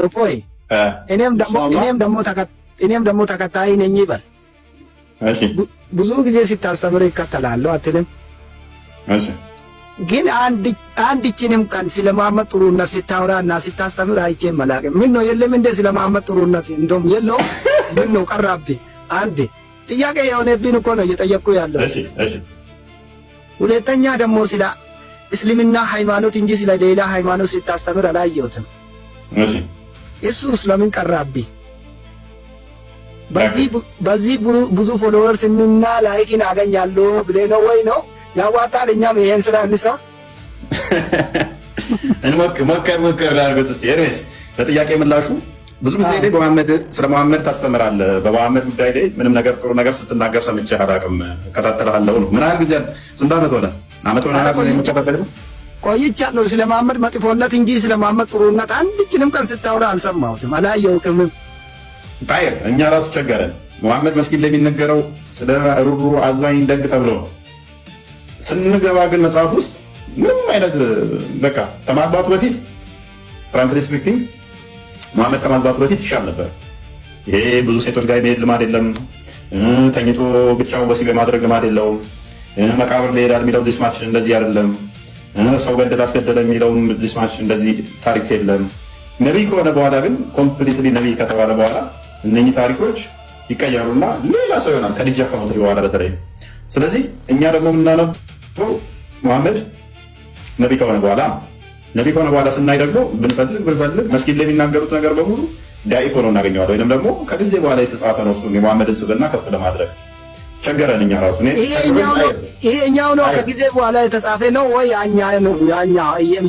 እፎይ እኔም ደግሞ ተከታይ ነኝ ይበል። ብዙ ጊዜ ሲታስተምር ይከተላለሁ አትልም? ግን አንድችንም ቀን ስለ መሐመድ ጥሩነት ስታወራና ስታስተምር አይቼም አላውቅም። ምን ነው የለም እንደ ስለ መሐመድ ጥሩነት እንደውም የለው። ምን ነው ቀራብኝ? አንድ ጥያቄ የሆነብኝ እኮ ነው እየጠየቅኩ ያለው። ሁለተኛ ደግሞ ስለ እስልምና ሃይማኖት እንጂ ስለ ሌላ ሃይማኖት ስታስተምር አላየሁትም። እሱ ስለምን ቀራብኝ? በዚህ ብዙ ፎሎወርስ እና ላይክን አገኛለሁ ብለህ ነው ወይ ነው ያዋጣል? እኛም ይሄን ስራ እንስራ። ሞከር ላድርጎት እስኪ። ኤርሜስ ለጥያቄ ምላሹ ብዙ ጊዜ ላይ ስለ መሐመድ ታስተምራለህ። በመሐመድ ጉዳይ ላይ ምንም ነገር ጥሩ ነገር ስትናገር ሰምቼህ አላውቅም። እከታተልሃለሁ ነው። ምን ያህል ጊዜ? ስንት ዓመት ሆነ? ቆይቻለሁ። ስለ መሐመድ መጥፎነት እንጂ ስለ መሐመድ ጥሩነት አንድችንም ቀን ስታወራ አልሰማሁትም፣ አላየሁትም። ጣይር እኛ ራሱ ቸገረን። መሐመድ መስጊድ ላይ የሚነገረው ስለ ሩሩ አዛኝ ደግ ተብሎ ነው። ስንገባ ግን መጽሐፍ ውስጥ ምንም አይነት በቃ ከማግባቱ በፊት ፍራንክሊ ስፒኪንግ መሐመድ ከማግባቱ በፊት ይሻል ነበር። ይሄ ብዙ ሴቶች ጋር የሚሄድ ልማድ የለም። ተኝቶ ብቻውን ወሲብ የማድረግ ልማድ የለውም። መቃብር ላይ ይሄዳል የሚለው ዚስማች እንደዚህ አይደለም። ሰው ገደል አስገደለ የሚለውም ዚስማች እንደዚህ ታሪክ የለም። ነቢይ ከሆነ በኋላ ግን ኮምፕሊትሊ ነቢይ ከተባለ በኋላ እነኚህ ታሪኮች ይቀየሩና ሌላ ሰው ይሆናል፣ ከዲጃ ከሞት በኋላ በተለይ። ስለዚህ እኛ ደግሞ የምናነበው መሐመድ ነቢይ ከሆነ በኋላ ስናይ ደግሞ ብንፈልግ መስጊድ ላይ የሚናገሩት ነገር በሙሉ ዳኢፍ ሆኖ እናገኘዋለን። ወይም ደግሞ ከጊዜ በኋላ የተጻፈ ነው። እሱ የመሐመድን ስብዕና ከፍ ለማድረግ ቸገረን እኛ ራሱ። ይሄኛው ነው ከጊዜ በኋላ የተጻፈ ነው ወይ ያኛ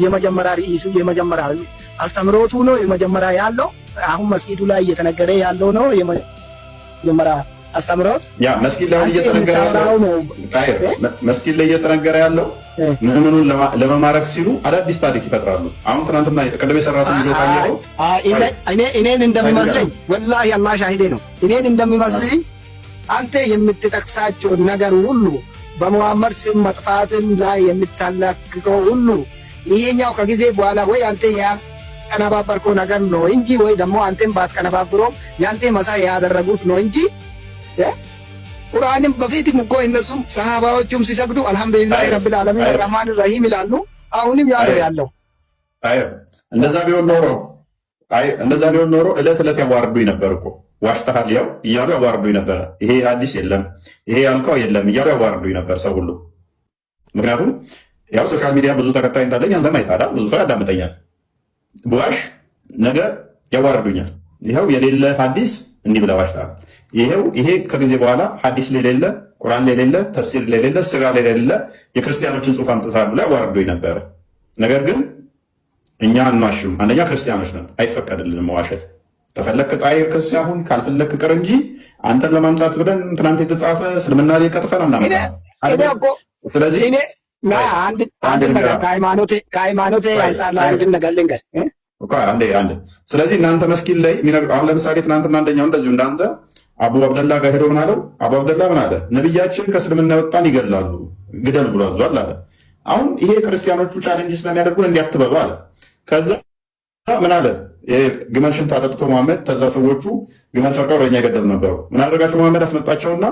የመጀመሪያ ርዕሱ የመጀመሪያ አስተምሮቱ ነው የመጀመሪያ ያለው? አሁን መስጊዱ ላይ እየተነገረ ያለው ነው የመጀመሪያ አስተምሮት? ያ መስጊድ ላይ እየተነገረ ያለው መስጊድ ላይ እየተነገረ ያለው ምዕመኑን ለመማረክ ሲሉ አዳዲስ ታሪክ ይፈጥራሉ። አሁን ትናንትና ቅድም የሰራቱን ቪዲዮ ታየው። እኔን እንደሚመስለኝ ወላሂ አላህ ሻሂዴ ነው። እኔን እንደሚመስለኝ አንተ የምትጠቅሳቸው ነገር ሁሉ በመሐመድ ስም መጥፋትን ላይ የምታላክከው ሁሉ ይሄኛው ከጊዜ በኋላ ወይ አንተ ያቀነባበርከው ነገር ነው እንጂ ወይ ደግሞ አንተን ባትቀነባብሮም ያንተ መሳይ ያደረጉት ነው እንጂ ቁርአንም በፊትም እኮ እነሱም ሰሃባዎቹም ሲሰግዱ አልহামዱሊላሂ ረብል ዓለሚን አርራህማን ረሂም ይላሉ። አሁንም ያለው እንደዛ ቢሆን ኖሮ እለት ያዋርዱኝ ነበር እኮ ዋሽተሃል ያው እያሉ ያዋርዱኝ ነበር። ይሄ አዲስ የለም ይሄ ያልከው የለም እያሉ ያዋርዱኝ ነበር ሰው ሁሉ። ምክንያቱም ያው ሶሻል ሚዲያ ብዙ ተከታይ እንዳለኝ አንተም አይታዳ፣ ብዙ ሰው ያዳምጠኛል። በዋሽ ነገ ያዋርዱኛል። ይኸው የሌለ ሐዲስ እንዲህ ብለህ ዋሽተሃል። ይሄ ከጊዜ በኋላ ሐዲስ ላይ የሌለ ቁርአን ላይ የሌለ ተፍሲር ላይ የሌለ ስራ ላይ የሌለ የክርስቲያኖችን ጽሑፍ አምጥተሃል ብለህ ያዋርዱኝ ነበረ። ነገር ግን እኛ አንዋሽም። አንደኛ ክርስቲያኖች ነን፣ አይፈቀድልንም መዋሸት። ተፈለክ ጣይር ክስ አሁን ካልፈለክ ቅር እንጂ አንተን ለማምጣት ብለን ትናንት የተጻፈ እስልምና ላይ ቀጥፈን እናመጣ። ስለዚህ አንድ ነገር ከሃይማኖቴ አንጻር አንድ ነገር ልንገር። ስለዚህ እናንተ መስጊድ ላይ አሁን ለምሳሌ ትናንትና አንደኛው እንደዚሁ እንዳንተ አቡ አብደላ ጋር ሄዶ ምን አለው? አቡ አብደላ ምን አለ? ነቢያችን ከእስልምና የወጣን ይገላሉ፣ ግደል ብሎ አዟል አለ። አሁን ይሄ ክርስቲያኖቹ ቻሌንጅ ስለሚያደርጉን እንዲያትበሉ አለ። ከዛ ምን አለ? ግመል ሽንት አጠጥቶ መሐመድ ከዛ ሰዎቹ ግመል ሰርቀው እረኛ ይገደሉ ነበሩ። ምን አደረጋቸው? መሐመድ አስመጣቸውና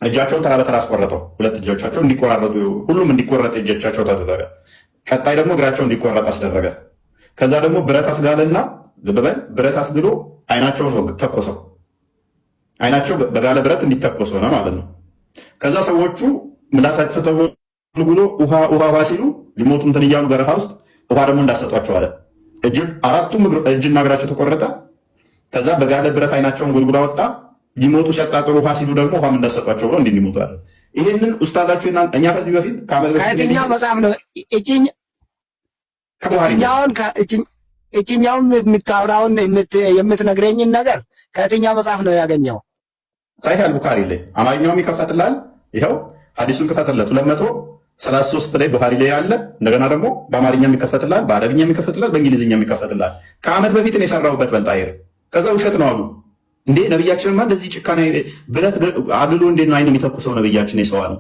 እጃቸውን ተራ በተራ አስቆረጠው። ሁለት እጆቻቸው እንዲቆራረጡ፣ ሁሉም እንዲቆረጥ እጆቻቸው ተደረገ። ቀጣይ ደግሞ እግራቸው እንዲቆረጥ አስደረገ። ከዛ ደግሞ ብረት አስጋለና ልበበል ብረት አስግሎ አይናቸውን ተኮሰው። አይናቸው በጋለ ብረት እንዲተኮስ ሆነ ማለት ነው። ከዛ ሰዎቹ ምላሳቸው ተጎልጉሎ ውሃ ሲሉ ሊሞቱ እንትን እያሉ በረሃ ውስጥ ውሃ ደግሞ እንዳሰጧቸው አለ። አራቱም እጅና እግራቸው ተቆረጠ። ከዛ በጋለ ብረት አይናቸውን ጎልጉላ ወጣ። ሊሞቱ ሲያጣጥሩ ውሃ ሲሉ ደግሞ ውሃም እንዳሰጧቸው ብሎ እንዲህ ሊሞቱ አለ። ይህንን ኡስታዛችሁ እኛ ከዚህ በፊት ከየትኛው መጽሐፍ ነው እችኛውን የምታወራውን የምትነግረኝን ነገር ከየትኛው መጽሐፍ ነው ያገኘው? ሳሂህ አልቡኻሪ ላይ አማርኛውም ይከፈትላል። ይኸው ሐዲሱን ክፈትለት 233 ላይ ቡኻሪ ላይ ያለ። እንደገና ደግሞ በአማርኛ የሚከፈትላል፣ በአረብኛ የሚከፈትላል፣ በእንግሊዝኛ የሚከፈትላል። ከዓመት በፊት ነው የሰራሁበት በልጣይር። ከዛ ውሸት ነው አሉ። እንዴ ነብያችንማ እንደዚህ ጭካኔ ብረት አግሎ እንዴት ነው አይን የሚተኩሰው ነብያችን ይሰዋል።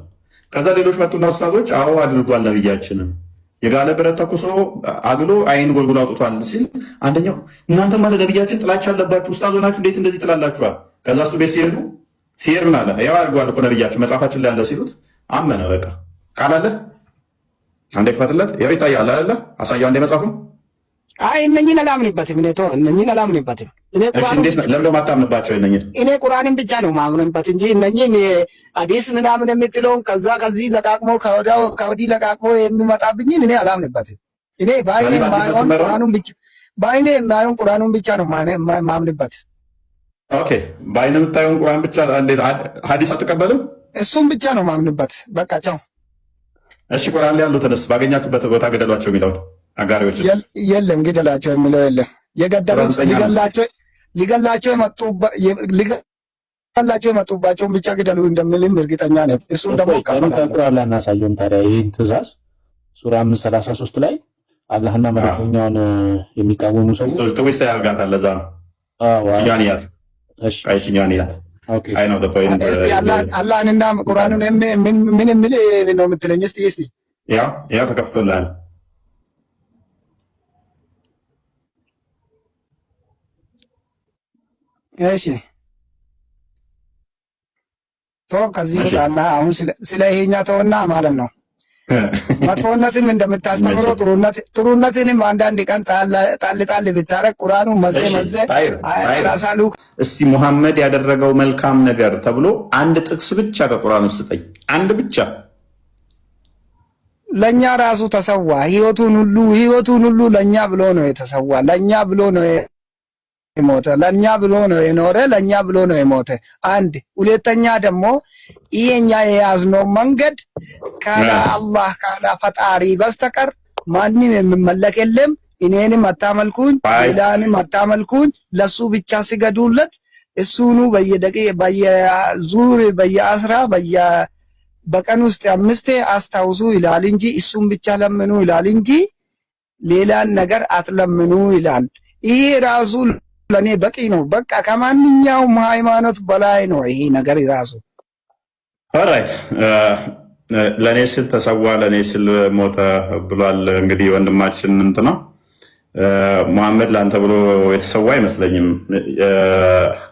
ከዛ ሌሎች መጡና ኡስታዞች አዎ አድርጓል ነብያችንን የጋለ ብረት ተኩሶ አግሎ አይን ጎልጉሎ አውጥቷል ሲል አንደኛው እናንተ ማለት ነብያችን ጥላቻ አለባችሁ ኡስታዝ ሆናችሁ እንዴት እንደዚህ ትላላችኋል? ከዛ እሱ ቤት ሲሄድ ምን አለ? ያው አድርጓል እኮ ነብያችን መጽሐፋችን ላይ ያለ ሲሉት አመነ። በቃ ቃል አለ አንዴ ክፈትለት፣ ያው ይታያል አይደለ? አሳያው አንዴ መጽሐፉን። አይ እነኚህን አላምንበትም እነኚህን አላምንበትም። ለምን ማታምንባቸው? እኔ ቁርአንን ብቻ ነው ማምንበት እንጂ እነኚህን አዲስ ምናምን የምትለውን ከዚህ ለቃቅሞ ከወዲህ ለቃቅሞ የሚመጣብኝን እኔ አላምንበትም። እኔ በአይኔ የማየውን ቁርአኑን ብቻ ነው ማምንበት። ኦኬ፣ በአይን የምታየውን ቁርአን ብቻ ሐዲስ አትቀበልም? እሱም ብቻ ነው ማምንበት። በቃ ቻው። እሺ፣ ቁርአን ላይ ያሉትንስ ባገኛችሁበት ቦታ ገደሏቸው የሚለውን አጋሪዎች የለም፣ ግደላቸው የሚለው የለም። የገደሉት ሊገላቸው የመጡባቸውን ብቻ ግደሉ እንደምልም እርግጠኛ ነኝ። እሱ ደግሞ ቁርአን ላይ እናሳየውን ታዲያ ይህን ትእዛዝ ሱራ 533 ላይ አላህና መልእክተኛውን የሚቃወሙ ሰዎች ትዊስት ያደርጋታል። ለዛ ነው ችኛንያት አላህንና ቁርአኑን ምን የሚል ነው የምትለኝ? እስቲ ያው ተከፍቶልሃል። እሺ ከዚህ በጣም አሁን ስለ ይሄኛ ተወና ማለት ነው። መጥፎነትን እንደምታስተምረው ጥሩነትንም አንዳንድ ቀን ጣል ብታረግ ቁርአኑ መዘ አያስራሳሉ። እስቲ ሙሐመድ ያደረገው መልካም ነገር ተብሎ አንድ ጥቅስ ብቻ ከቁርአን ውስጥ ስጠኝ፣ አንድ ብቻ። ለኛ ራሱ ተሰዋ፣ ህይወቱን ሁሉ ለኛ ብሎ ነው የተሰዋ፣ ለኛ ብሎ ነው የሞተ፣ ለኛ ብሎ ነው የኖረ፣ ለኛ ብሎ ነው የሞተ። አንድ ሁለተኛ ደግሞ ይሄኛ የያዝነው መንገድ ካላ አላህ ካላ ፈጣሪ በስተቀር ማንም የሚመለክ የለም። እኔንም አታመልኩኝ፣ ሌላንም አታመልኩኝ፣ ለሱ ብቻ ስገዱለት፣ እሱኑ በየዙር በየአስራ በቀን ውስጥ 5 አስታውሱ ይላል እንጂ እሱን ብቻ ለምኑ ይላል እንጂ ሌላን ነገር አትለምኑ ይላል። ይሄ ራሱ ለኔ በቂ ነው። በቃ ከማንኛውም ሃይማኖት በላይ ነው ይሄ ነገር ራሱ። ኦራይት ለኔ ስል ተሰዋ፣ ለኔ ስል ሞተ ብሏል። እንግዲህ ወንድማችን እንትና መሐመድ ላንተ ብሎ የተሰዋ አይመስለኝም።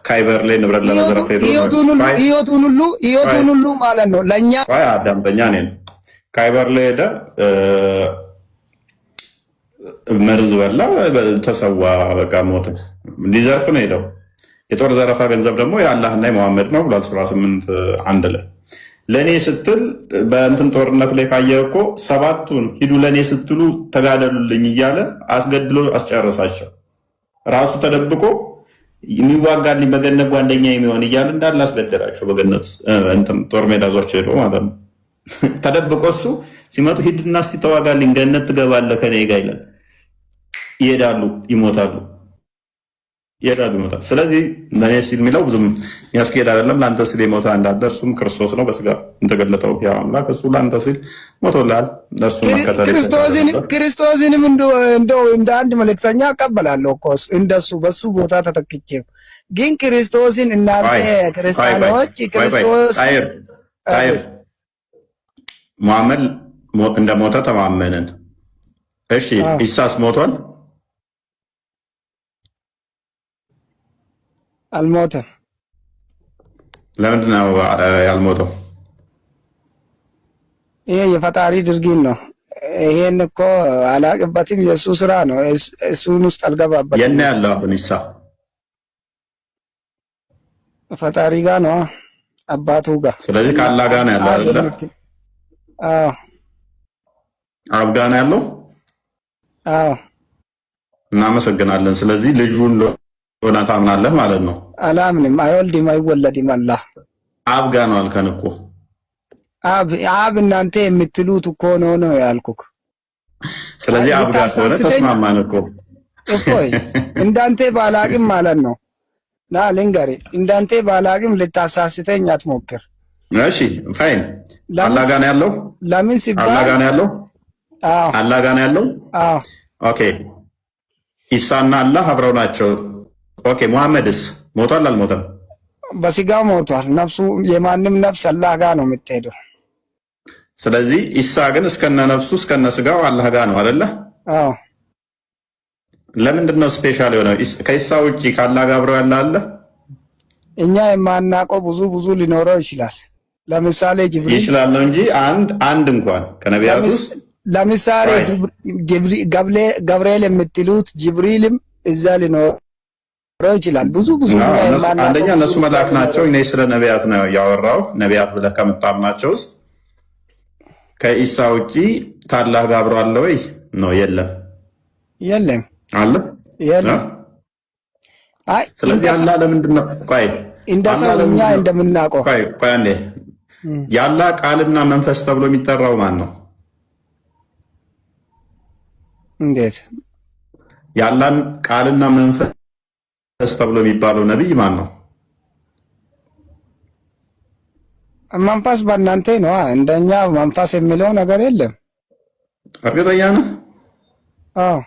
ካይበር ላይ ንብረት ለመዘረፍ ህይወቱን ሁሉ ማለት ነው ለኛ አዳምጠኛ ነኝ። ካይበር ላይ ሄደ፣ መርዝ በላ፣ ተሰዋ፣ በቃ ሞተ። ሊዘርፍ ነው ሄደው። የጦር ዘረፋ ገንዘብ ደግሞ የአላህና የመሐመድ ነው ብሏል ሱራ 8:1 ላይ። ለእኔ ስትል በእንትን ጦርነት ላይ ካየ እኮ 7ቱን ሂዱ ለእኔ ስትሉ ተጋደሉልኝ እያለ አስገድሎ አስጨረሳቸው። ራሱ ተደብቆ የሚዋጋልኝ በገነት ጓደኛ የሚሆን እያለ እንዳለ አስገደላቸው። በገነት እንትን ጦር ሜዳ ዟቸው ሄዶ ማለት ነው። ተደብቆ እሱ ሲመጡ ሂድና እስቲ ተዋጋልኝ ገነት ትገባለህ ከኔ ጋር ይላል። ይሄዳሉ፣ ይሞታሉ። ስለዚህ ለእኔ ሲል የሚለው ብዙም የሚያስኬድ አይደለም። ለአንተ ሲል የሞተ እንዳለ እርሱም ክርስቶስ ነው በስጋ የተገለጠው ያው አምላክ። እሱ ለአንተ ሲል ሞቶልሃል። እሱ ክርስቶስንም እንደው እንደ አንድ መልእክተኛ እቀበላለሁ እኮ እንደሱ በሱ ቦታ ተተክቼ። ግን ክርስቶስን እናንተ ክርስቲያኖች ክርስቶስ ሙሐመድ እንደሞተ ተማመንን። እሺ ኢሳስ ሞቷል? አልሞተም። ለምንድን ነው ያልሞተው? ይሄ የፈጣሪ ድርጊት ነው። ይሄን እኮ አላቅበትም፣ የእሱ ስራ ነው። እሱን ውስጥ አልገባበትም። የት ነው ያለው አሁን? ኢሳ ፈጣሪ ጋር ነው፣ አባቱ ጋር። ስለዚህ ከአላህ ጋር ነው ያለው አይደል? አዎ፣ አብ ጋር ነው ያለው። አዎ፣ እናመሰግናለን። ስለዚህ ልጁን ሆና ታምናለህ ማለት ነው? አላምንም። አይወልድም አይወለድም። አላህ አብ ጋር ነው አልከን እኮ። አብ እናንተ የምትሉት እኮ ነው ያልኩክ። ስለዚህ አብ ጋር ከሆነ ተስማማን እኮ እፎይ። እንዳንተ ባላቅም ማለት ነው። ና ልንገርህ፣ እንዳንተ ባላቅም ልታሳስተኝ አትሞክር። እሺ ፋይን። አላህ ጋር ነው ያለው። ለምን ሲባል አላህ ጋር ነው ያለው። አዎ አላህ ጋር ነው ያለው። አዎ ኦኬ። ኢሳና አላህ አብረው ናቸው። ኦኬ። ሙሐመድስ ሞቷል አልሞተም? በስጋ ሞቷል። ነፍሱ የማንም ነፍስ አላህ ጋር ነው የምትሄደው። ስለዚህ ኢሳ ግን እስከነ ነፍሱ እስከነ ስጋው አላህ ጋር ነው አይደለ? አዎ። ለምንድን ነው ስፔሻል የሆነው? ከኢሳ ውጪ ከአላህ ጋር አብረው ያለ አለ? እኛ የማናውቀው ብዙ ሊኖረው ይችላል። ለምሳሌ ጅብሪል ይችላል ነው እንጂ አንድ እንኳን ከነቢያት ውስጥ ለምሳሌ ገብርኤል የምትሉት ጅብሪልም እዛ ሊኖረው ይችላል። ብዙ አንደኛ እነሱ መልአክ ናቸው። እኔ ስለ ነቢያት ነው ያወራው። ነቢያት ብለህ ከምታምናቸው ውስጥ ከኢሳ ውጪ ታላህ ጋር አብሮ አለ ወይ? ነው የለም አለ የለም። አይ ስለዚህ አላህ ለምንድን ነው ቆይ እንደ ሰውኛ እንደምናውቀው ቆይ አንዴ የአላህ ቃልና መንፈስ ተብሎ የሚጠራው ማን ነው? እንዴት የአላህን ቃልና መንፈስ ተብሎ የሚባለው ነብይ ማን ነው? መንፈስ በእናንተ ነው። እንደኛ መንፈስ የሚለው ነገር የለም። እርግጠኛ ነህ? አዎ።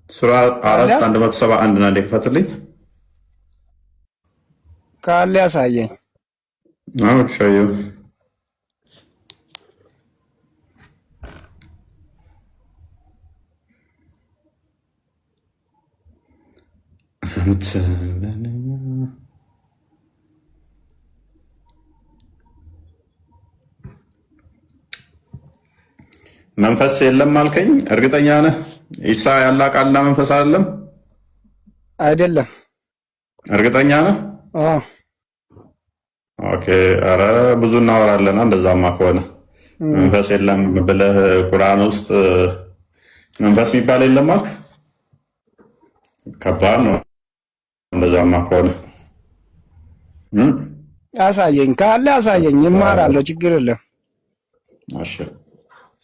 ሱራ 4:171 ነው። እንደከፈትልኝ ካለ ያሳየኝ። አዎ ሻዩ መንፈስ የለም አልከኝ። እርግጠኛ ነህ? ኢሳ ያላ ቃልና መንፈስ አይደለም? አይደለም። እርግጠኛ ነህ? አዎ። ኦኬ። አረ ብዙ እናወራለና እንደዛማ ከሆነ መንፈስ የለም ብለህ ቁርአን ውስጥ መንፈስ የሚባል የለም አልክ። ከባድ ነው። እንደዛማ ከሆነ አሳየኝ፣ ካለ አሳየኝ፣ እማራለሁ። ችግር የለም። እሺ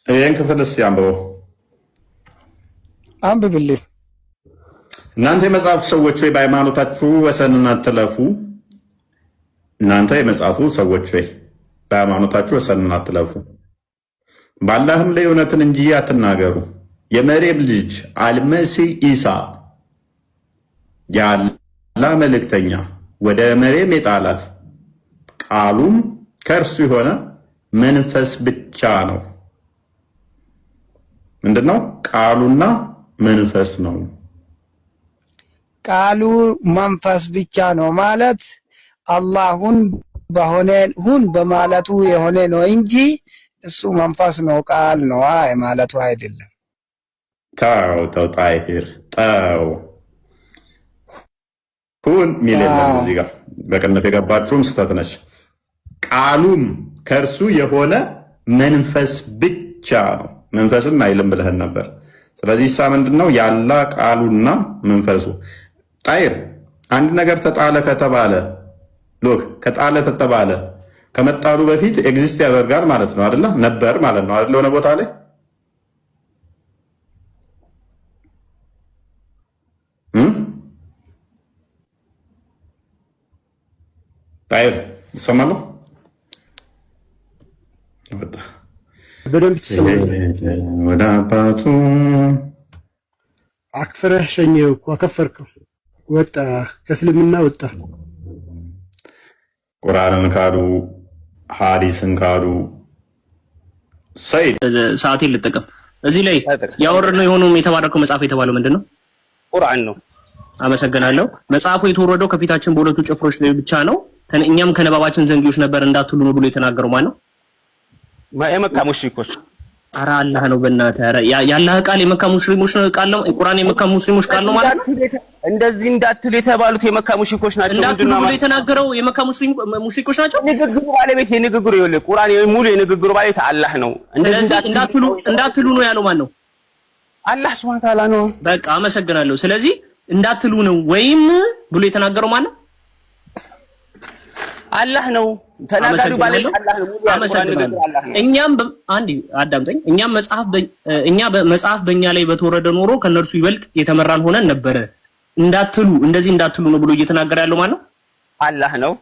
ይሄን ክፍል እስኪ አንብበው። አንብብልኝ። እናንተ የመጽሐፉ ሰዎች ሆይ በሃይማኖታችሁ ወሰንን አትለፉ። እናንተ የመጽሐፉ ሰዎች ሆይ በሃይማኖታችሁ ወሰንን አትለፉ፣ በአላህም ላይ እውነትን እንጂ አትናገሩ። የመርየም ልጅ አልመሲህ ኢሳ የአላህ መልእክተኛ ወደ መርየም የጣላት ቃሉም ከእርሱ የሆነ መንፈስ ብቻ ነው። ምንድነው? ቃሉና መንፈስ ነው። ቃሉ መንፈስ ብቻ ነው ማለት አላሁን በሆነ ሁን በማለቱ የሆነ ነው እንጂ እሱ መንፈስ ነው ቃል ነው ማለቱ አይደለም። ተው ጣይር ተው። ሁን ሚል የለም እዚህ ጋር በቅንፍ የገባችሁም ስተት ነች። ቃሉም ከእርሱ የሆነ መንፈስ ብቻ ነው። መንፈስን አይልም ብለህን ነበር። ስለዚህ ሳ ምንድነው? ያላ ቃሉና መንፈሱ። ጣይር አንድ ነገር ተጣለ ከተባለ ሎክ ከጣለ ተተባለ ከመጣሉ በፊት ኤግዚስት ያደርጋል ማለት ነው አይደለ? ነበር ማለት ነው አይደለ? ሆነ ቦታ ላይ ጣይር ይሰማል። በደንብ ትሰማለህ። ወደ አባቱ አክፍረህ ሸኘው እኮ አከፈርከው። ወጣ ከእስልምና ወጣ። ቁርአንን ካዱ፣ ሐዲስን ካዱ። ሰይድ ሰዓቴን ልጠቀም። እዚህ ላይ ያወረድነው የሆነው የተባረከው መጽሐፍ የተባለው ምንድን ነው? ቁርአን ነው። አመሰግናለሁ። መጽሐፉ የተወረደው ከፊታችን በሁለቱ ጭፍሮች ላይ ብቻ ነው። እኛም ከነባባችን ዘንጊዎች ነበር እንዳትሉ ነው ብሎ የተናገረው ማን ነው? የመካ ሙሽሪኮች። ኧረ አላህ ነው በእናትህ። ኧረ የአላህ ቃል የመካ ሙስሊሞች ነው ቃል ነው። ቁርአን የመካ ሙስሊሞች ቃል ነው ማለት ነው። እንደዚህ እንዳትሉ የተባሉት የመካ ሙሽሪኮች ናቸው። ምንድነው ብሎ የተናገረው? የመካ ሙሽሪኮች ናቸው። ንግግሩ ባለቤት የንግግሩ ይኸውልህ፣ ቁርአን ሙሉ የንግግሩ ባለቤት አላህ ነው። እንደዚህ እንዳትሉ ነው ያለው ማን ነው? አላህ ሱብሃነሁ ወተዓላ ነው። በቃ አመሰግናለሁ። ስለዚህ እንዳትሉ ነው ወይም ብሎ የተናገረው ማን ነው? አላህ ነው። ተናጋሪው ባለቤት አላህ ነው። ሙሉ አመሰግናለሁ። እኛም አንዴ አዳምጠኝ። መጽሐፍ በእኛ ላይ በተወረደ ኖሮ ከነርሱ ይበልጥ የተመራን ሆነን ነበረ። እንደዚህ እንዳትሉ ነው ብሎ እየተናገረ ያለው ማለት ነው አላህ ነው።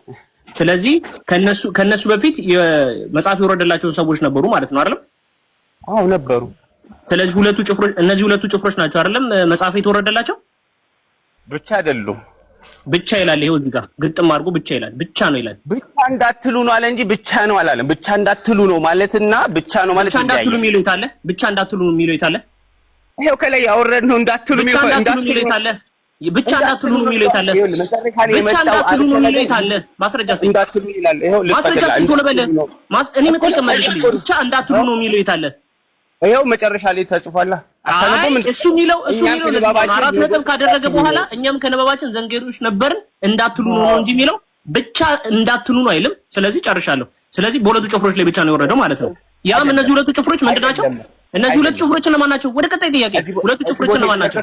ስለዚህ ከነሱ በፊት መጽሐፍ የወረደላቸው ሰዎች ነበሩ ማለት ነው አይደለም? አዎ ነበሩ። ስለዚህ እነዚህ ሁለቱ ጭፍሮች ናቸው አይደለም መጽሐፍ የተወረደላቸው? ብቻ አይደሉም። ብቻ ይላል። ይሄው እዚህ ጋር ግጥም አድርጎ ብቻ ይላል። ብቻ ነው ይላል። ብቻ እንዳትሉ ነው አለ እንጂ ብቻ ነው አላለም። ብቻ እንዳትሉ ነው ማለትና ብቻ ነው ማለት ብቻ እንዳትሉ የሚለው ይታለ። ብቻ እንዳትሉ ነው የሚለው ይታለ። ይሄው ከላይ ያወረድ ነው እንዳትሉ የሚለው ይታለ። ብቻ እንዳትሉ ነው የሚለው ይታለ። ብቻ እንዳትሉ ነው የሚለው ይታለ። ማስረጃ እስቲ እንዳትሉ ይላል። ይሄው ማስረጃ እስቲ ቶሎ በለ። እኔ መጠየቅ መልስልኝ። ብቻ እንዳትሉ ነው የሚለው ይታለ። ይሄው መጨረሻ ላይ ተጽፏል። እሱ የሚለው አራት ነጥብ ካደረገ በኋላ እኛም ከነበባችን ዘንጌሮች ነበርን እንዳትሉ ነው እንጂ የሚለው ብቻ እንዳትሉ ነው አይልም። ስለዚህ ጨርሻለሁ። ስለዚህ በሁለቱ ጭፍሮች ላይ ብቻ ነው የወረደው ማለት ነው። ያም እነዚህ ሁለቱ ጭፍሮች ምንድን ናቸው? እነዚህ ሁለቱ ጭፍሮች እነማን ናቸው? ወደ ቀጣይ ጥያቄ ሁለቱ ጭፍሮች እነማን ናቸው?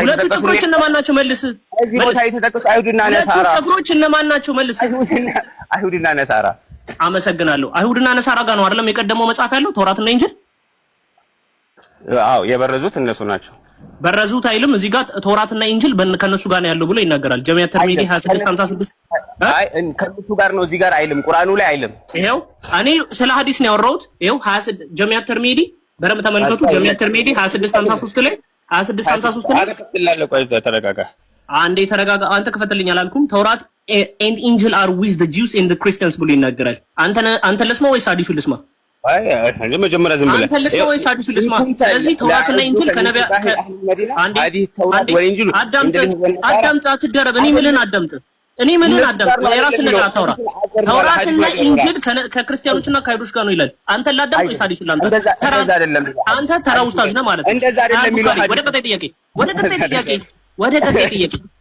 ሁለቱ ጭፍሮች እነማን ናቸው? መልስ። እዚህ ቦታ የተጠቀሱት አይሁድና ነሳራ። ሁለቱ ጭፍሮች እነማን ናቸው? መልስ። አይሁድና ነሳራ። አመሰግናለሁ። አይሁድና ነሳራ ጋር ነው አይደለም የቀደመው መጽሐፍ ያለው ተውራትና ኢንጂል? አዎ የበረዙት እነሱ ናቸው። በረዙት አይልም። እዚህ ጋር ተውራትና ኢንጂል ከነሱ ጋር ነው ያለው ብሎ ይናገራል። ጀሚዓ ተርሚዲ 2656 አይ ከነሱ ጋር ነው እዚህ ጋር አይልም። ቁርአኑ ላይ አይልም። ይሄው እኔ ስለ ሐዲስ ነው ያወራሁት። ይሄው 26 ጀሚዓ ተርሚዲ በረም ተመልከቱ። ጀሚዓ ተርሚዲ 2653 ላይ 2653 ላይ ተከፍላለሁ። ቆይ ተረጋጋ። አንዴ ተረጋጋ። አንተ ከፈተልኝ አላልኩም። ተውራት ኤንድ ኢንጂል አር ዊዝ ዘ ጂውስ ኤንድ ዘ ክሪስቲያንስ ብሎ ይናገራል። አንተ ልስማ ወይስ ሐዲሱ ልስማ? አይ መጀመሪያ ዝም ብለህ አንተ ልስማ ወይስ ሐዲሱ ልስማ? ስለዚህ ተውራትና ኢንጂል ከነቢያ አንዴ አዳምጥ፣ አትደረብ። እኔ ምልህን አዳምጥ። የራስን ነገር አታውራ። ተውራትና ኢንጂል ከክርስቲያኖችና ከአይሁዶች ጋር ነው ይላል። አንተ ላዳምጥ ወይስ ሐዲሱ ላምጣ? አንተ ተራ ኡስታዝ ነህ ማለት ነው። እንደዛ አይደለም የሚለው ወደ ቀጣይ ጥያቄ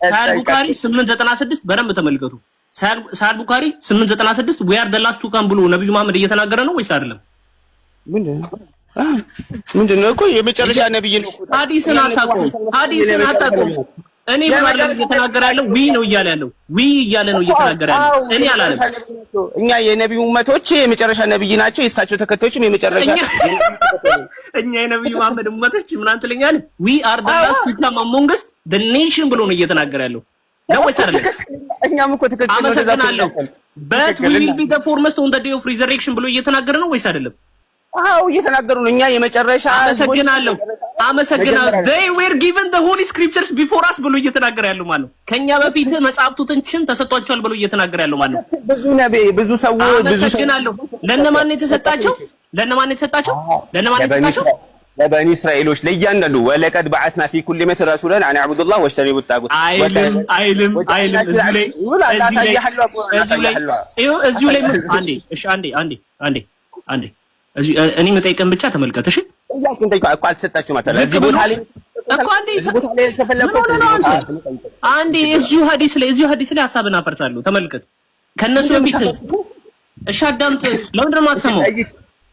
ሳሂህ ቡኻሪ 896 በደንብ ተመልከቱ። ሳሂህ ቡኻሪ 896 we are the last to come ብሎ ነብዩ መሐመድ እየተናገረ ነው ወይስ አይደለም? ምንድነው እኮ የመጨረሻ ነብይ ነው። ሐዲስን አታውቀውም። እኔ በማለት እየተናገረ ያለው ዊ ነው እያለ ያለው እያለ ነው እየተናገረ ያለው እኔ አላለም። እኛ የነብዩ ኡመቶች የመጨረሻ ነብይ ናቸው፣ የእሳቸው ተከታዮችም የመጨረሻ እኛ የነብዩ መሐመድ ኡመቶች ምን አንተልኛል? we are the last to come amongst the nation ብሎ ነው እየተናገረ ያለው ነው ወይስ አይደለም? እኛም እኮ ተከታዮች ነው። አመሰግናለሁ። but we will be the foremost on the day of resurrection ብሎ እየተናገረ ነው ወይስ አይደለም? አዎ እየተናገሩ ነው። እኛ የመጨረሻ አመሰግናለሁ። they were given the holy scriptures before us ብሎ እየተናገረ ያለው ማለት ነው። ከኛ በፊት መጻሕፍቶችን ተሰጥቷቸዋል ብሎ እየተናገረ ያለው ማለት ነው። ብዙ ነብይ ብዙ ሰው አመሰግናለሁ። ለነማን ነው የተሰጣቸው? ለበኒ እስራኤሎች ለእያንዳንዱ ወለቀድ በዓትና ፊ ኩሊ ኡመትን ረሱላን አን አዕቡዱላህ ወጅተኒቡ ጣጉት አይልም። እዚሁ ላይ አንዴ እኔ መጠይቀን ብቻ ተመልከት። እሺ ጥያቄን ጠይቀው እኮ አልተሰጣችሁም ማለት ነው። እዚህ ቦታ ላይ እኮ አንዴ እዚሁ ሐዲስ ላይ ሐሳብን አፈርሳለሁ። ተመልከት ከነሱ በፊት እሺ አዳምጥ። ለምንድን ነው የማትሰማው?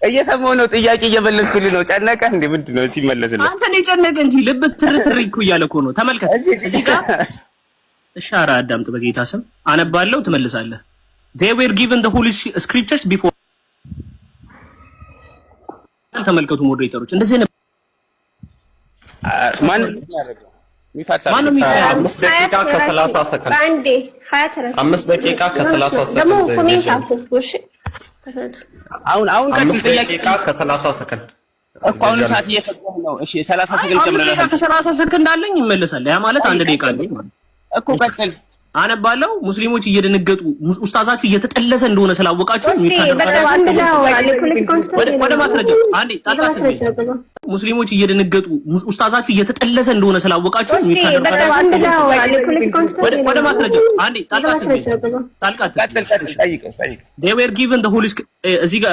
እየሰማሁ ነው። ጥያቄ እየመለስኩልህ ነው። ጨነቀህ እንዴ? ምንድን ነው ሲመለስልህ? አንተ ነው የጨነቀህ እንጂ ልብ ትርትር እኮ እያለ እኮ ነው። ተመልከት እዚህ ጋር እሺ ኧረ አዳምጥ። በጌታ ስም አነባለሁ፣ ትመልሳለህ። they were given the holy scriptures before ተመልከቱ ሞዴሬተሮች እንደዚህ ነው። ማን ነው 5 ደቂቃ ከ30 ሰከንድ አንዴ 5 ደቂቃ ከ30 ሰከንድ አሁን 5 ደቂቃ ከ30 ሰከንድ እኮ አሁን ሰዓት እየፈጀህ ነው። እሺ 30 ሰከንድ ጨምረናል። ከ30 ሰከንድ አለኝ ይመለሳል። ያ ማለት 1 ደቂቃ አለኝ ማለት እኮ ቀጥል። አነባለሁ። ሙስሊሞች እየደነገጡ ኡስታዛችሁ እየተጠለዘ እንደሆነ ስላወቃችሁ ወደ ማስረጃ አንዴ ጣጣችሁ ሙስሊሞች እየደነገጡ ኡስታዛችሁ እየተጠለዘ እንደሆነ ስላወቃችሁ ወደ ማስረጃ አንዴ ጣጣችሁ they were given the holy እዚህ ጋር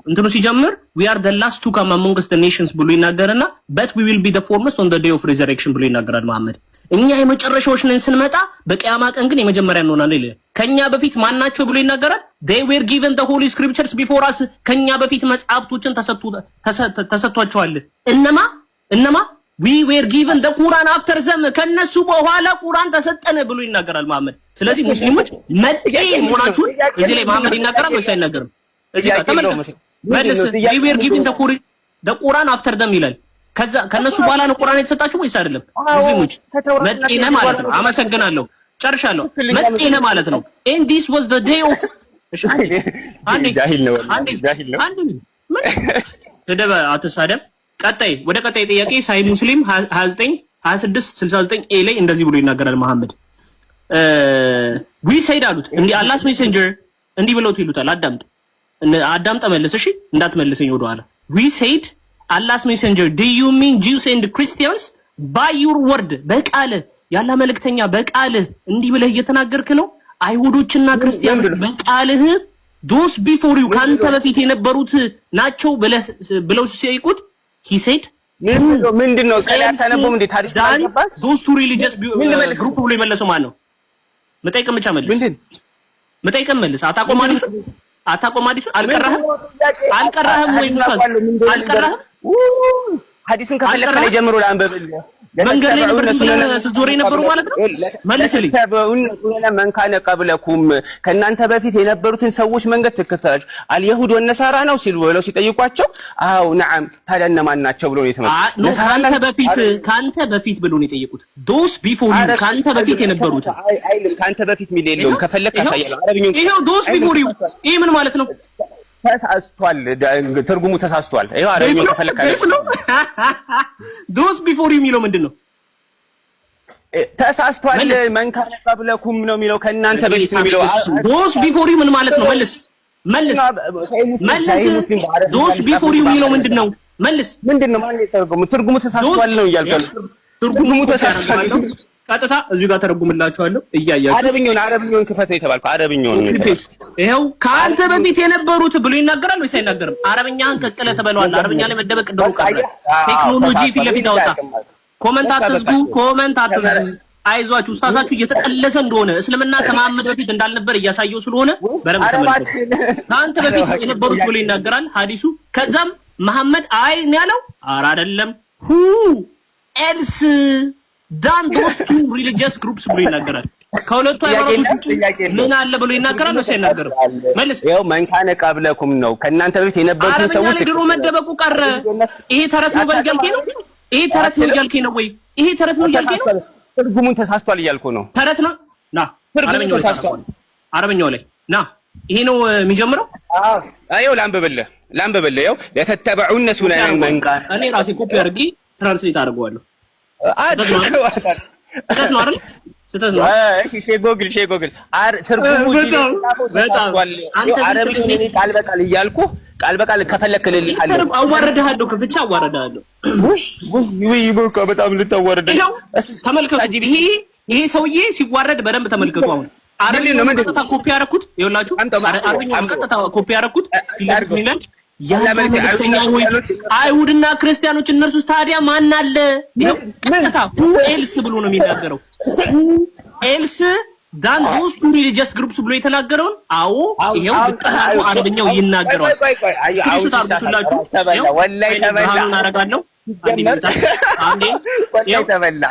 እንትኑ ሲጀምር we are the last to come amongst the nations ብሎ ይናገርና but we will be the foremost on the day of resurrection ብሎ ይናገራል መሐመድ። እኛ የመጨረሻዎች ነን ስንመጣ በቂያማ ቀን ግን የመጀመሪያ እንሆናለን ይላል። ከኛ በፊት ማናቸው ብሎ ይናገራል። they were given the holy scriptures before us ከኛ በፊት መጽሐፍቶችን ተሰጥቷቸዋል። እነማ we were given the Quran after them ከነሱ በኋላ ቁርአን ተሰጠነ ብሎ ይናገራል መሐመድ። ስለዚህ ሙስሊሞች መጤ መሆናችሁን እዚህ ላይ መሐመድ ይናገራል ወይስ አይናገርም? እዚህ ጋር ተመልከቱ። መልስ they were given the Quran after them ይላል። ከነሱ በኋላ ነው ቁርአን የተሰጣችሁ ወይስ አይደለም? ሙስሊሞች መጤነ ማለት ነው። አመሰግናለሁ። ጨርሻለሁ። መጤነ ማለት ነው። and this was the day of አትሳደብ። ወደ ቀጣይ ጥያቄ ሳሂህ ሙስሊም 29 26 69 ኤ ላይ እንደዚህ ብሎ ይናገራል መሐመድ። ዊ ሰይድ አሉት እንዲህ አላስ ሜሴንጀር እንዲህ ብለውት ይሉታል። አዳምጠ መልስ እሺ፣ እንዳትመልሰኝ ወደኋላ። ዊ ሰይድ አላስ ሜሴንጀር ዱ ዩ ሚን ጂውስ ኤንድ ክርስቲያንስ ባይ ዩር ወርድ፣ በቃልህ ያላ መልእክተኛ በቃልህ እንዲህ ብለህ እየተናገርክ ነው። አይሁዶችና ክርስቲያኖች በቃልህ ዶስ ቢፎር ዩ ካንተ በፊት የነበሩት ናቸው ብለው ሲጠይቁት ሂ ሴድ ምንድነው ቀላል ተነበም እንዴ ታሪክ ታይባል ዶስ ቱ ሪሊጂየስ ግሩፕ ብሎ የመለሰው ማን ነው? መጠይቅም ብቻ መልስ፣ መጠይቅም መልስ። አታቆም አዲሱ አልቀራህም ወይ ኡስታዝ? አልቀራህም ሐዲስን ከፈለከ ጀምሮ ላንበብልህ መንገድ ላይ ነበር ስትዞር የነበሩ ማለት ነው። መልስልኝ። መን ካነ ቀብለኩም ከእናንተ በፊት የነበሩትን ሰዎች መንገድ ትከተላችሁ አልየሁድ ወነሳራ ነው ሲሉ ብለው ሲጠይቋቸው አው ነዓም ታዲያ እነማን ናቸው ብሎ ነው የተመለሰው። ካንተ በፊት ብሎ ነው የጠየቁት። ዶስ ቢፎር ዩ ካንተ በፊት የነበሩት አይልም። ካንተ በፊት ሚል የለውም። ከፈለክ አሳያለሁ። አረብኛው ይሄው ዶስ ቢፎር ዩ ይሄ ምን ማለት ነው? ተሳስቷል። ትርጉሙ ተሳስቷል። ይሄው አረብኛው ከፈለክ አይደለም። ዶስ ቢፎር ዩ የሚለው ምንድነው? ተሳስቷል። መን ካነ ቀብለኩም ነው የሚለው ከእናንተ በፊት ነው የሚለው። ዶስ ቢፎር ዩ ምን ማለት ነው? መልስ። ዶስ ቢፎር ዩ የሚለው ምንድነው? መልስ። ምንድነው ማለት ነው? ትርጉሙ ተሳስቷል ነው እያልከው። ትርጉሙ ተሳስቷል። ቀጥታ እዚህ ጋር ተረጉምላችኋለሁ እያያችሁ። አረብኛውን ክፈተው የተባልከው አረብኛውን ነው። ይሄው ካንተ በፊት የነበሩት ብሎ ይናገራል ወይስ አይናገርም? አረብኛን ቀቅለ ተበለዋል። አረብኛ ላይ መደበቅ እንደው ቀረ። ቴክኖሎጂ ፊት ለፊት አወጣ። ኮመንት አትዝጉ። አይዟችሁ ኡስታዛችሁ እየተቀለሰ እንደሆነ እስልምና ከመሐመድ በፊት እንዳልነበር እያሳየው ስለሆነ በረም ተመልከቱ። ካንተ በፊት የነበሩት ብሎ ይናገራል ሐዲሱ። ከዛም መሐመድ አይ ነው ያለው። ኧረ አይደለም ሁ ኤልስ ዳን ዶስ ቱ ሪሊጂየስ ግሩፕስ ብሎ ይናገራል። ከሁለቱ ሃይማኖቶች ምን አለ ብሎ ይናገራል ወይስ አይናገርም? መልስ። ይኸው መን ካነ ቀብለኩም ነው ከእናንተ በፊት የነበሩትን ሰዎች ድሮ መደበቁ ቀረ። ይሄ ተረት ነው በልገልኬ ነው። ይሄ ተረት ነው እያልከኝ ነው ወይ? ይሄ ተረት ነው እያልከኝ ነው? ትርጉሙን ተሳስቷል እያልኩ ነው። ተረት ነው ና አረብኛው ተሳስቷል። አረብኛው ላይ ና ይሄ ነው የሚጀምረው። ይኸው ላንብብልህ። ይኸው ለተተበዑነ ሱነነ መን ካነ እኔ ራሴ ኮፒ አድርጌ ትራንስሌት አድርገዋለሁ። ስህተት ነው አይደል? ስህተት ነው። እሺ ጎግል ትርጉሙ በጣም አረብኛ ቃል በቃል እያልኩ ቃል በቃል ከፈለክ ልልሃለሁ። አዋርድሃለሁ፣ ከፍቻ አዋርድሃለሁ። ውይ በቃ በጣም ልታዋርደኝ። ተመልከቱ። ይሄ ሰውዬ ሲዋረድ በደንብ ተመልከቱ። አሁን አረብኛውን ቀጥታ ኮፒ ያደረኩት ይኸውላችሁ፣ አረብኛውን ቀጥታ ኮፒ ያደረኩት ይላል መልእክተኛ ሆይ አይሁድና ክርስቲያኖች እነርሱስ ታዲያ ማን አለ? ቀጥታ ሁ ኤልስ ብሎ ነው የሚናገረው። ሁ ኤልስ ዳን ዶስ ቱ ሪሊጂየስ ግሩፕስ ብሎ የተናገረውን አዎ ይሄው በቀላሉ አረብኛው ይናገራል። ስክሪንሾት አድርጉላችሁ። ወላሂ ተበላ አረጋለሁ። አንዴ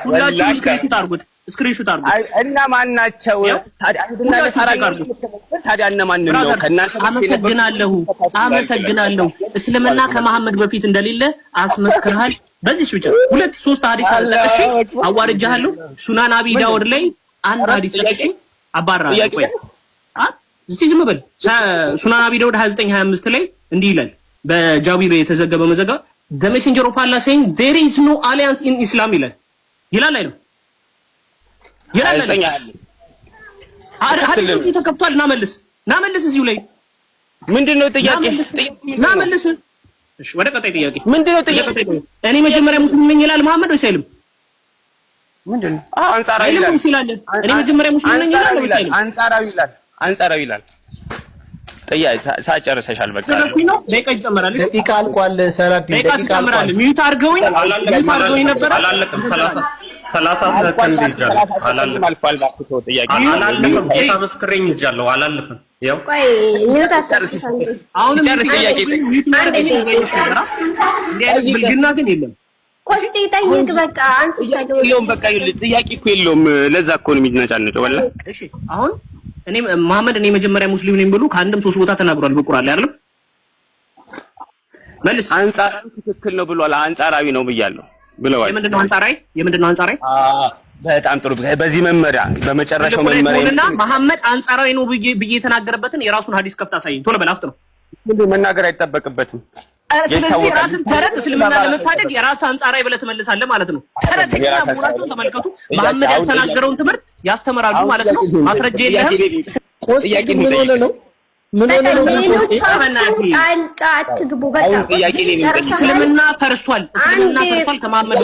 ሁላችሁ ስክሪንሾት አድርጉት። እና ማን ናቸው ታዲያ? ታዲያ እነማን ነው? ከእናንተ አመሰግናለሁ። እስልምና ከመሐመድ በፊት እንደሌለ አስመስክርሃል። በዚህ ብቻ 2-3 ሐዲስ አልጠቅሼ አዋርጃለሁ። ሱናን አቢ ዳውድ ላይ አንድ ሐዲስ ጠቅሼ አባራለሁ። ቆይ እስቲ ዝም በል። ሱናን አቢ ዳውድ 29:25 ላይ እንዲህ ይላል። በጃቢር የተዘገበ መዘገባ the messenger of Allah saying there is no alliance in Islam ይላል አይደል? ሐዲሱ ተከፍቷል። ናመልስ እዚሁ ላይ ምንድነው ጥያቄ? ናመልስ። እሺ ወደ ቀጣይ ጥያቄ ምንድነው ጥያቄ? እኔ መጀመሪያ ሙስሊም ነኝ ይላል መሐመድ ወይስ አይልም? ምንድነው? አንጻራዊ ይላል። እኔ መጀመሪያ ሙስሊም ነኝ ይላል ወይስ አይልም? አንጻራዊ ይላል። ጥያቄ ሳጨርሰሻል። በቃ ደቂቃ ይጨምራል። ደቂቃ አልቋል። ሰላም ደቂቃ ይጨምራል። ሚዩት አድርገውኝ ነበር። 30 ሰከንድ ይጃለሁ። አላለፈም። አልፏል። ባክቶ ጥያቄ አላለፈም። ጌታ መስክረኝ ይጃለሁ። አላለፈም። ያው ቆይ ሚዩት አሰርሽ አንዴ። አሁን ጨርስ ጥያቄ ብልግና ግን የለም። ኮስቴ ጠይቅ። በቃ አንስቻለሁ። የለውም። በቃ ጥያቄ እኮ የለውም። ለዛ እኮ ነው የሚነጫነጨው። ወላ እሺ አሁን እኔ መሐመድ እኔ መጀመሪያ ሙስሊም ነኝ ብሎ ከአንድም 3 ቦታ ተናግሯል በቁርአን ላይ አይደል? መልስ። አንጻራዊ ትክክል ነው ብሏል። አንጻራዊ ነው ብያለሁ ብለዋል። የምንድነው አንጻራዊ? በጣም ጥሩ። በዚህ መመሪያ በመጨረሻው መመሪያ መሐመድ አንጻራዊ ነው ብዬ የተናገረበትን የራሱን ሐዲስ ከፍታ አሳየኝ። ቶሎ በላፍጥ ነው መናገር አይጠበቅበትም። ስለዚህ ራስን ተረት እስልምና ለመታደግ የራስ አንጻራዊ ብለህ ትመልሳለህ ማለት ነው። ተረተኛ መሆናቸውን ተመልከቱ። መሐመድ ያልተናገረውን ትምህርት ያስተምራሉ ማለት ነው። ማስረጃ የለህም። ቆስጤ ምን ሆነ ነው? ምን ሆነ ነው? ሌሎቻችሁ ጣልቃ አትግቡ። በቃ እስልምና ፈርሷል። እስልምና ፈርሷል። ከመሐመድ